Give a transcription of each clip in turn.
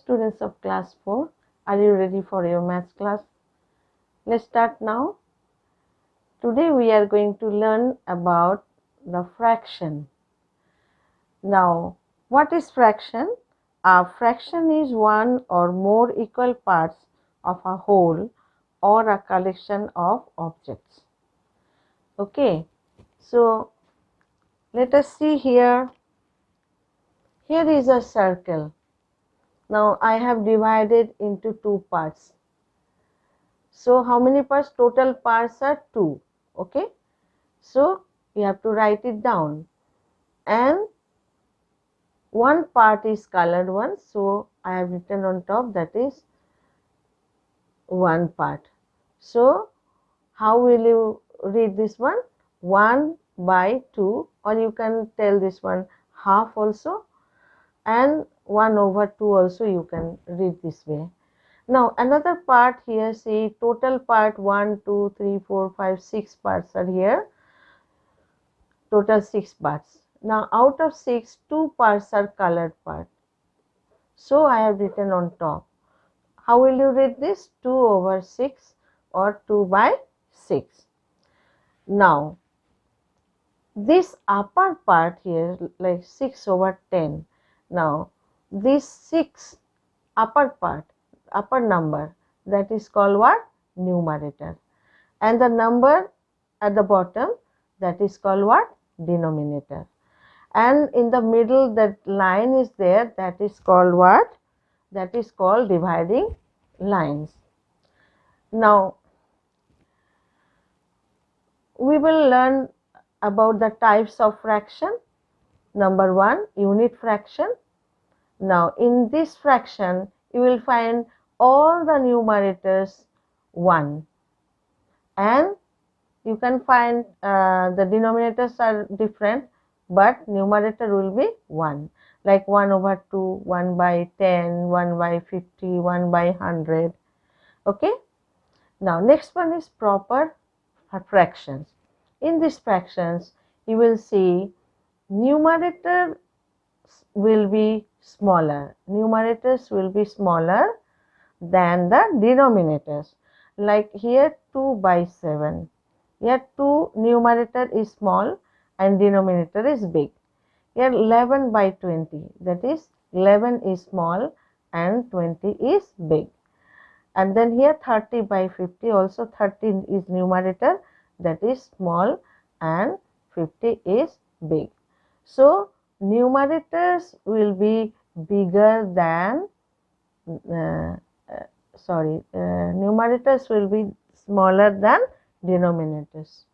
students of class 4, are you ready for your maths class? Let's start now. Today we are going to learn about the fraction. Now, what is fraction? A fraction is one or more equal parts of a whole or a collection of objects. Okay, so let us see here. Here is a circle. Now I have divided into two parts. So how many parts? Total parts are 2. Okay. So you have to write it down. And one part is colored one. So I have written on top, that is one part. So how will you read this one? 1 by 2, or you can tell this one half also, and 1 over 2 also you can read this way. Now another part here, see total part 1, 2, 3, 4, 5, 6 parts are here. Total 6 parts. Now out of 6, 2 parts are colored part. So I have written on top. How will you read this? 2 over 6 or 2 by 6. Now this upper part here, like 6 over 10. Now this 6 upper part, upper number, that is called what? Numerator. And the number at the bottom, that is called what? Denominator. And in the middle, that line is there, that is called what? That is called dividing lines. Now we will learn about the types of fraction. Number 1, unit fraction. Now in this fraction you will find all the numerators 1, and you can find the denominators are different, but numerator will be 1, like 1 over 2, 1 by 10, 1 by 50, 1 by 100. Okay. Now next one is proper fractions. In these fractions you will see numerator will be smaller. Numerators will be smaller than the denominators. Like here 2 by 7. Here 2 numerator is small and denominator is big. Here 11 by 20. That is 11 is small and 20 is big. And then here 30 by 50, also 30 is numerator, that is small, and 50 is big. So numerators will be bigger than numerators will be smaller than denominators.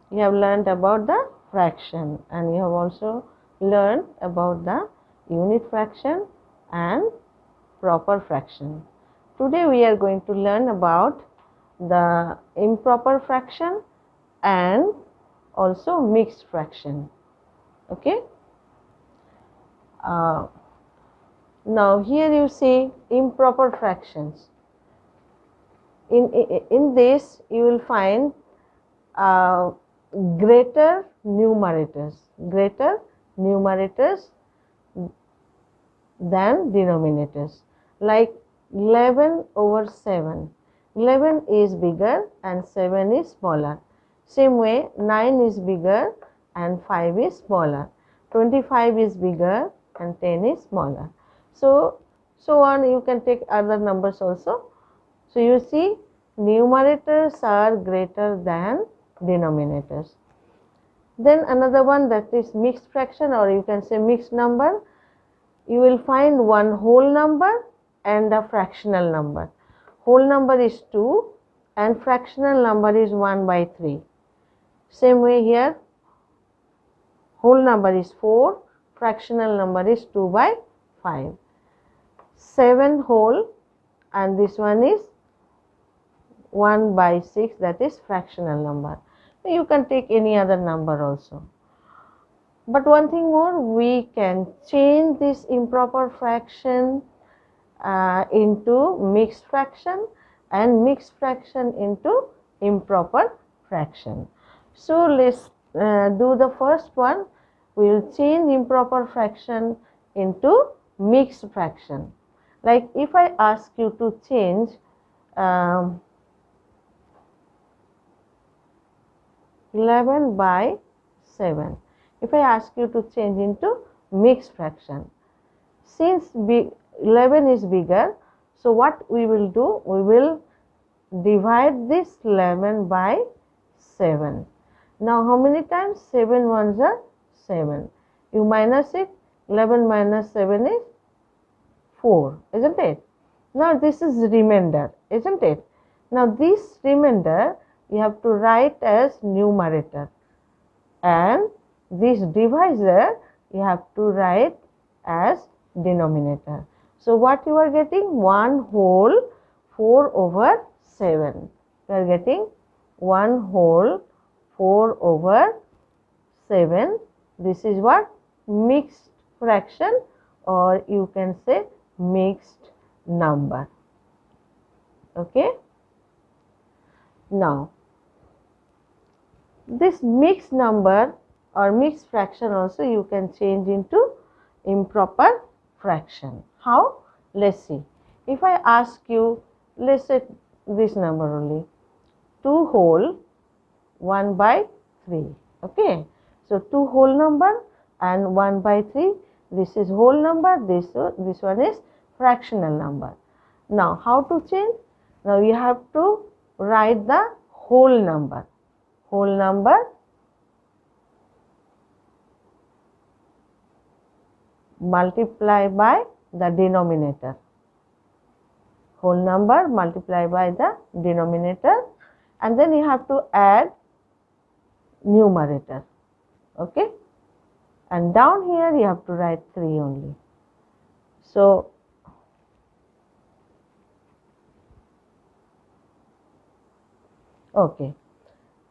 You have learned about the fraction, and you have also learned about the unit fraction and proper fraction. Today we are going to learn about the improper fraction and also mixed fraction. Okay. Now here you see improper fractions. In this you will find greater numerators than denominators. Like 11 over 7. 11 is bigger and 7 is smaller. Same way 9 is bigger and 5 is smaller. 25 is bigger and 10 is smaller. So on, you can take other numbers also. So you see numerators are greater than denominators. Then another one, that is mixed fraction, or you can say mixed number. You will find one whole number and a fractional number. Whole number is 2 and fractional number is 1 by 3. Same way here, whole number is 4, fractional number is 2 by 5. 7 whole, and this one is 1 by 6, that is fractional number. You can take any other number also. But one thing more, we can change this improper fraction into mixed fraction and mixed fraction into improper fraction. So let's do the first one. We will change improper fraction into mixed fraction. Like if I ask you to change 11 by 7, if I ask you to change into mixed fraction, since 11 is bigger, so what we will do, we will divide this 11 by 7. Now how many times? 7 ones are 7. You minus it, 11 minus 7 is 4, isn't it? Now this is remainder, isn't it? Now this remainder you have to write as numerator, and this divisor you have to write as denominator. So what you are getting? 1 whole 4 over 7. You are getting 1 whole 4 over 7. This is what? Mixed fraction, or you can say mixed number. Okay. Now this mixed number or mixed fraction also you can change into improper fraction. How? Let's see. If I ask you, let's say this number only, 2 whole 1 by 3. Okay. So 2 whole number and 1 by 3. This is whole number. This one is fractional number. Now how to change? Now you have to write the whole number. Whole number multiply by the denominator. Whole number multiply by the denominator, and then you have to add numerator. Okay. And down here you have to write 3 only. So okay.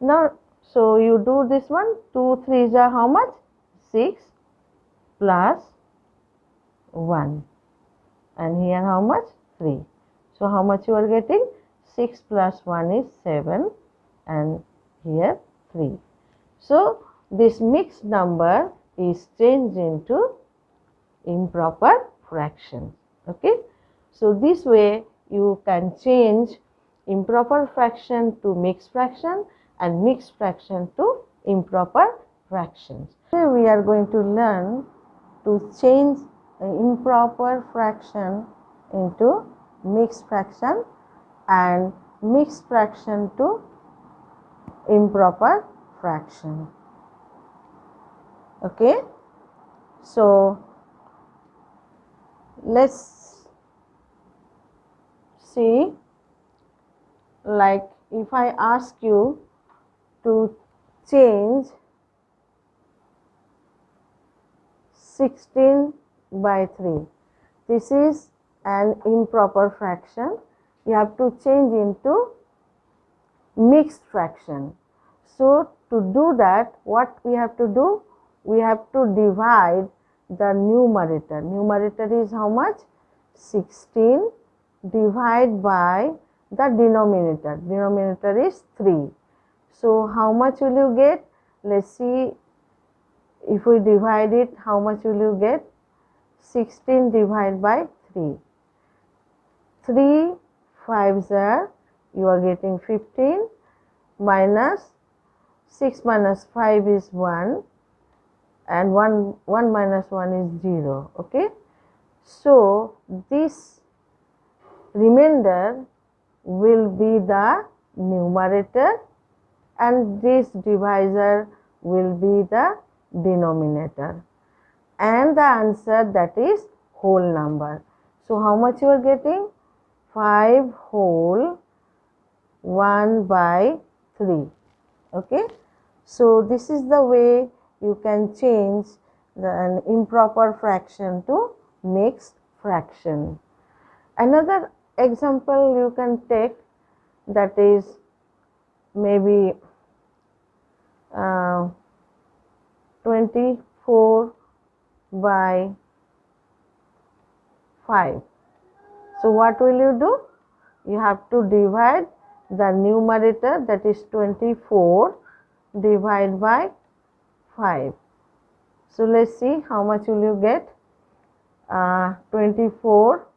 Now, so you do this one, 2 3s are how much? 6 plus 1, and here how much? 3. So how much you are getting? 6 plus 1 is 7, and here 3. So this mixed number is changed into improper fraction. Okay. So this way you can change improper fraction to mixed fraction and mixed fraction to improper fractions. Today we are going to learn to change improper fraction into mixed fraction and mixed fraction to improper fraction. Okay. So let's see, like if I ask you to change 16 by 3, this is an improper fraction. You have to change into mixed fraction. So to do that, what we have to do? We have to divide the numerator. Numerator is how much? 16 divided by the denominator. Denominator is 3. So how much will you get? Let's see, if we divide it, how much will you get? 16 divided by 3. 3 5s are, you are getting 15, minus 6 minus 5 is 1, and 1 minus 1 is 0. Okay. So this remainder will be the numerator, and this divisor will be the denominator, and the answer, that is whole number. So how much you are getting? 5 whole 1 by 3. Okay. So this is the way you can change an improper fraction to mixed fraction. Another example you can take, that is maybe 24 by 5. So what will you do? You have to divide the numerator, that is 24, divide by 5. So let's see how much will you get. 24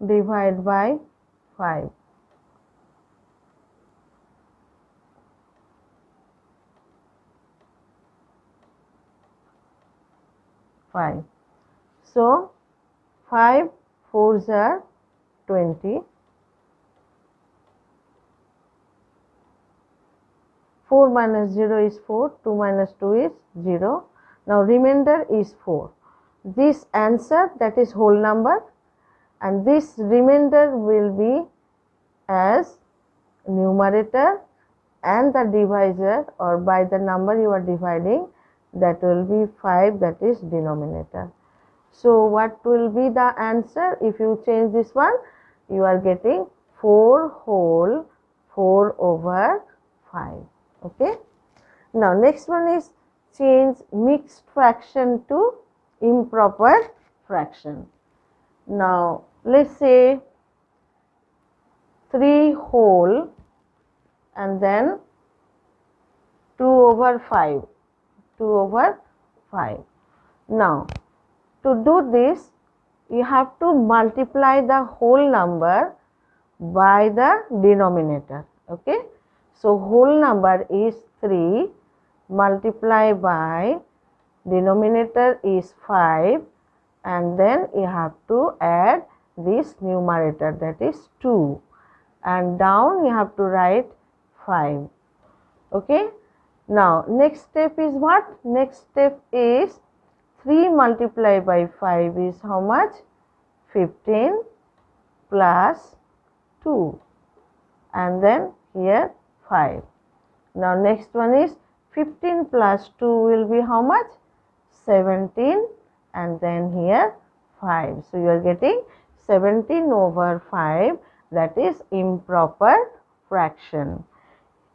divided by 5. So 5 4s are 20. 4 minus 0 is 4, 2 minus 2 is 0. Now remainder is 4. This answer, that is whole number, and this remainder will be as numerator, and the divisor or by the number you are dividing, that will be 5, that is denominator. So what will be the answer if you change this one? You are getting 4 whole 4 over 5. Okay. Now next one is change mixed fraction to improper fraction. Now let's say 3 whole and then 2 over 5. 2 over 5. Now to do this, you have to multiply the whole number by the denominator. Okay. So whole number is 3 multiplied by denominator is 5, and then you have to add this numerator, that is 2, and down you have to write 5. Okay. Now next step is what? Next step is 3 multiplied by 5 is how much? 15 plus 2, and then here 5. Now next one is 15 plus 2 will be how much? 17, and then here 5. So you are getting 17 over 5, that is improper fraction.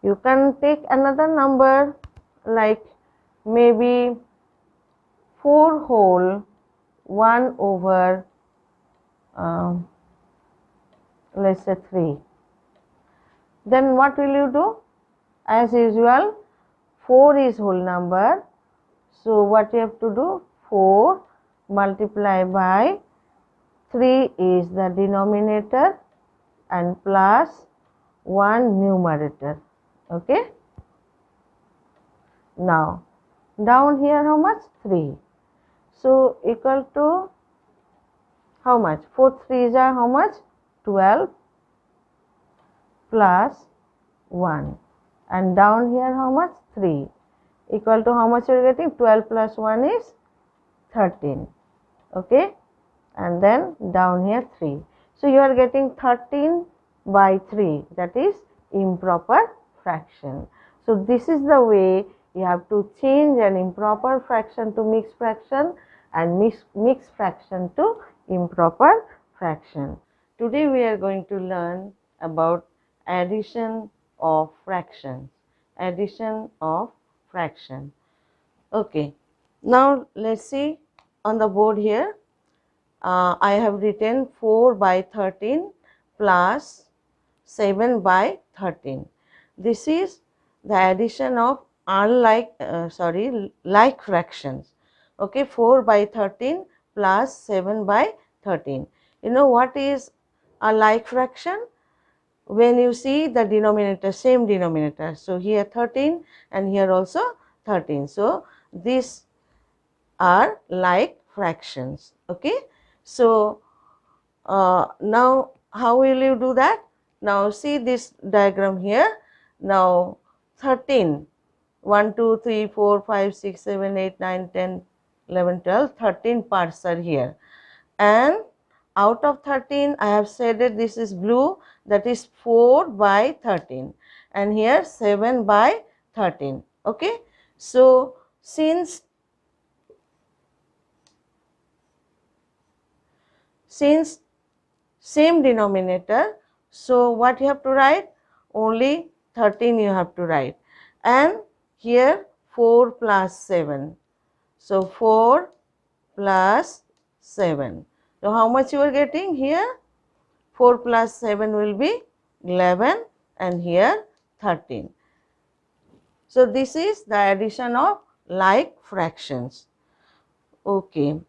You can take another number like maybe 4 whole 1 over let's say 3. Then what will you do? As usual, 4 is whole number. So what you have to do? 4 multiplied by 3 is the denominator and plus 1 numerator. Okay. Now down here how much? 3. So equal to how much? 4 3s are how much? 12 plus 1, and down here how much? 3, equal to how much you are getting? 12 plus 1 is 13. Okay. And then down here 3. So you are getting 13 by 3, that is improper fraction. So this is the way you have to change an improper fraction to mixed fraction and mixed fraction to improper fraction. Today we are going to learn about addition of fractions. Addition of fraction. Okay. Now let's see on the board here. I have written 4 by 13 plus 7 by 13. This is the addition of like fractions. Okay, 4 by 13 plus 7 by 13. You know what is a like fraction? When you see the denominator, same denominator. So here 13 and here also 13. So these are like fractions. Okay. So now how will you do that? Now see this diagram here. Now 13, 1, 2, 3, 4, 5, 6, 7, 8, 9, 10, 11, 12, 13 parts are here. And out of 13, I have said that this is blue, that is 4 by 13. And here 7 by 13. Okay. So since same denominator, so what you have to write? Only 13 you have to write, and here 4 plus 7. So 4 plus 7. So how much you are getting here? 4 plus 7 will be 11, and here 13. So this is the addition of like fractions. Okay.